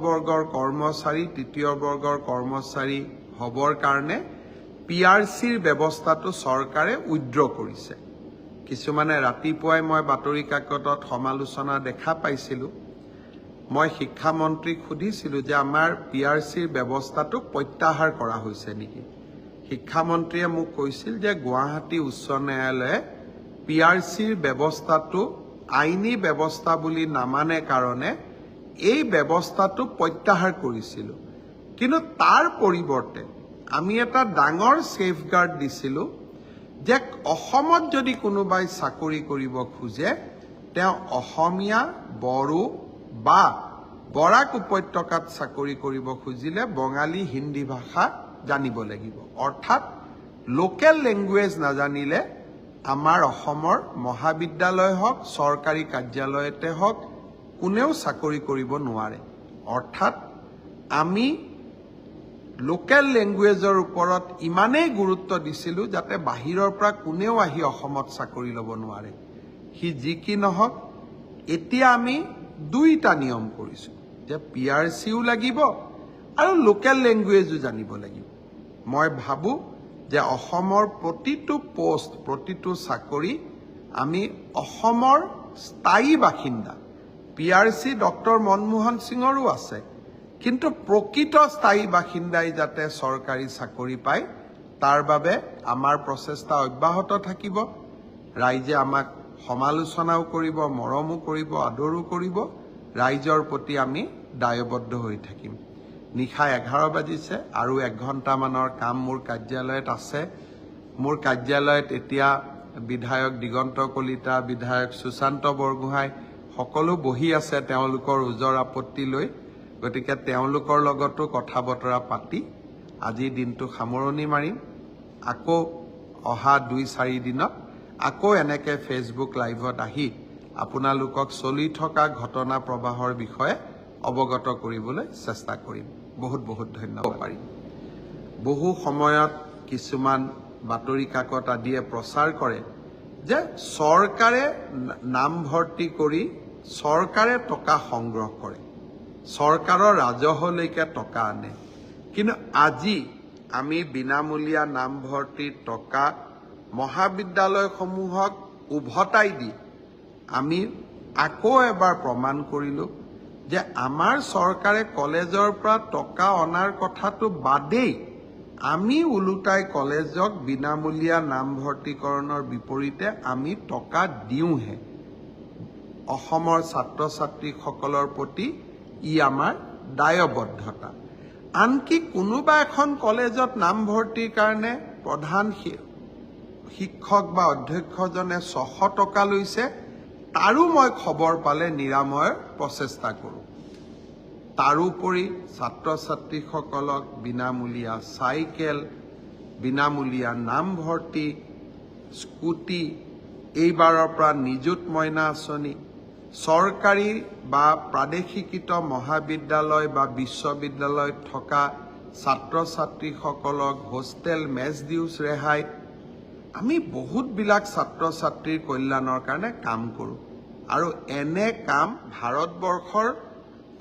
বৰ্গৰ কৰ্মচাৰী তৃতীয় বৰ্গৰ কৰ্মচাৰী হবৰ কাৰণে পিআৰচিৰ ব্যৱস্থাটো চৰকাৰে উইথড্ৰ কৰিছে। কিছুমানে ৰাতিপুৱাই মই বাতৰি কাকতত সমালোচনা দেখা পাইছিলোঁ। মই শিক্ষামন্ত্ৰীক সুধিছিলোঁ যে আমাৰ পিআৰচিৰ ব্যৱস্থাটো প্ৰত্যাহাৰ কৰা হৈছে নেকি। শিক্ষামন্ত্ৰীয়ে মোক কৈছিল যে গুৱাহাটী উচ্চ ন্যায়ালয়ে পিআৰচিৰ ব্যৱস্থাটো আইনী ব্যৱস্থা বুলি নামানে কাৰণে এই ব্যৱস্থাটো প্ৰত্যাহাৰ কৰিছিলোঁ। কিন্তু তাৰ পৰিৱৰ্তে আমি এটা ডাঙৰ ছেফগাৰ্ড দিছিলোঁ যে অসমত যদি কোনোবাই চাকৰি কৰিব খোজে তেওঁ অসমীয়া, বড়ো বা বৰাক উপত্যকাত চাকৰি কৰিব খুজিলে বঙালী, হিন্দী ভাষা জানিব লাগিব। অৰ্থাৎ লোকেল লেংগুৱেজ নাজানিলে আমাৰ অসমৰ মহাবিদ্যালয় হওক চৰকাৰী কাৰ্যালয়তে হওক কোনেও চাকৰি কৰিব নোৱাৰে। অৰ্থাৎ আমি লোকেল লেংগুৱেজৰ ওপৰত ইমানেই গুৰুত্ব দিছিলোঁ যাতে বাহিৰৰ পৰা কোনেও আহি অসমত চাকৰি ল'ব নোৱাৰে। সি যি কি নহওক, এতিয়া আমি দুইটা নিয়ম কৰিছোঁ যে পিআৰচিও লাগিব আৰু লোকেল লেংগুৱেজো জানিব লাগিব। মই ভাবোঁ যে অসমৰ প্ৰতিটো পোষ্ট, প্ৰতিটো চাকৰি আমি অসমৰ স্থায়ী বাসিন্দা, পিআৰচি ডক্টৰ মনমোহন সিঙৰো আছে, কিন্তু প্ৰকৃত স্থায়ী বাসিন্দাই যাতে চৰকাৰী চাকৰি পায় তাৰ বাবে আমাৰ প্ৰচেষ্টা অব্যাহত থাকিব। ৰাইজে আমাক সমালোচনাও কৰিব, মৰমো কৰিব, আদৰো কৰিব। ৰাইজৰ প্ৰতি আমি দায়বদ্ধ হৈ থাকিম। নিশা 11 বাজিছে আৰু 1 ঘণ্টামানৰ কাম মোৰ কাৰ্যালয়ত আছে। মোৰ কাৰ্যালয়ত এতিয়া বিধায়ক দিগন্ত কলিতা, বিধায়ক সুশান্ত বৰগোহাঁই সকলো বহি আছে তেওঁলোকৰ ওজৰ আপত্তি লৈ। গতিকে তেওঁলোকৰ লগতো কথা বতৰা পাতি আজি দিনটো সামৰণি মাৰিম। আকৌ অহা 2-4 দিনত আকৌ এনেকৈ ফেচবুক লাইভত আহি আপোনালোকক চলি থকা ঘটনা প্ৰবাহৰ বিষয়ে অৱগত কৰিবলৈ চেষ্টা কৰিম। বহুত বহুত ধন্যবাদ। পাৰিম বহু সময়ত কিছুমান বাতৰি কাকত আদিয়ে প্ৰচাৰ কৰে যে চৰকাৰে নামভৰ্তি কৰি চৰকাৰে টকা সংগ্ৰহ কৰে, চৰকাৰৰ ৰাজহলৈকে টকা আনে। কিন্তু আজি আমি বিনামূলীয়া নামভৰ্তিৰ টকা মহাবিদ্যালয়সমূহক উভতাই দি আমি আকৌ এবাৰ প্ৰমাণ কৰিলোঁ যে আমাৰ চৰকাৰে কলেজৰ পৰা টকা অনাৰ কথাটো বাদেই আমি ওলোটাই কলেজক বিনামূলীয়া নামভৰ্তিকৰণৰ বিপৰীতে আমি টকা দিওঁহে। অসমৰ ছাত্ৰ ছাত্ৰীসকলৰ প্ৰতি ই আমাৰ দায়বদ্ধতা। আনকি কোনোবা এখন কলেজত নামভৰ্তিৰ কাৰণে প্ৰধান শিক্ষক বা অধ্যক্ষজনে 600 টকা লৈছে, তাৰো মই খবৰ পালে নিৰাময়ৰ প্ৰচেষ্টা কৰোঁ। তাৰোপৰি ছাত্ৰ ছাত্ৰীসকলক বিনামূলীয়া চাইকেল, বিনামূলীয়া নামভৰ্তি, স্কুটি, এইবাৰৰ পৰা নিযুত মইনা আঁচনি, চৰকাৰী বা প্ৰাদেশিকৃত মহাবিদ্যালয় বা বিশ্ববিদ্যালয়ত থকা ছাত্ৰ ছাত্ৰীসকলক হোষ্টেল মেছ ডিউজ ৰেহাই। আমি বহুতবিলাক ছাত্ৰ ছাত্ৰীৰ কল্যাণৰ কাৰণে কাম কৰোঁ আৰু এনে কাম ভাৰতবৰ্ষৰ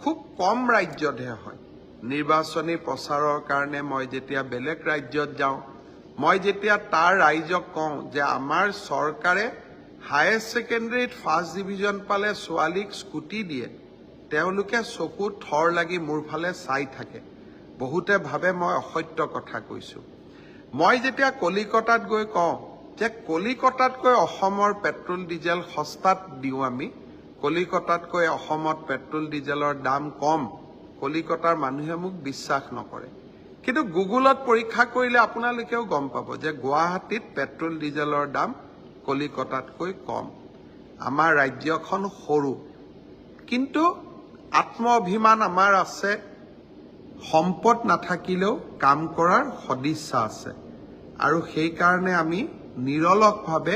খুব কম ৰাজ্যতহে হয়। নিৰ্বাচনী প্ৰচাৰৰ কাৰণে মই যেতিয়া বেলেগ ৰাজ্যত যাওঁ, মই যেতিয়া তাৰ ৰাইজক কওঁ যে আমাৰ চৰকাৰে হায়াৰ ছেকেণ্ডেৰীত ফাৰ্ষ্ট ডিভিজন পালে ছোৱালীক স্কুটি দিয়ে, তেওঁলোকে চকুত থৰ লাগি মোৰ ফালে চাই থাকে। বহুতে ভাবে মই অসত্য কথা কৈছোঁ। মই যেতিয়া কলিকতাত গৈ কওঁ যে কলিকতাতকৈ অসমৰ পেট্ৰল ডিজেল সস্তাত দিওঁ আমি, কলিকতাতকৈ অসমত পেট্ৰল ডিজেলৰ দাম কম, কলিকতাৰ মানুহে মোক বিশ্বাস নকৰে। কিন্তু গুগলত পৰীক্ষা কৰিলে আপোনালোকেও গম পাব যে গুৱাহাটীত পেট্ৰল ডিজেলৰ দাম কলিকতাতকৈ কম। আমাৰ ৰাজ্যখন সৰু, কিন্তু আত্ম অভিমান আমাৰ আছে। সম্পদ নাথাকিলেও কাম কৰাৰ সদিচ্ছা আছে আৰু সেইকাৰণে আমি নিৰলসভাৱে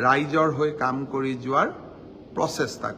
ৰাইজৰ হৈ কাম কৰি যোৱাৰ প্ৰচেষ্টা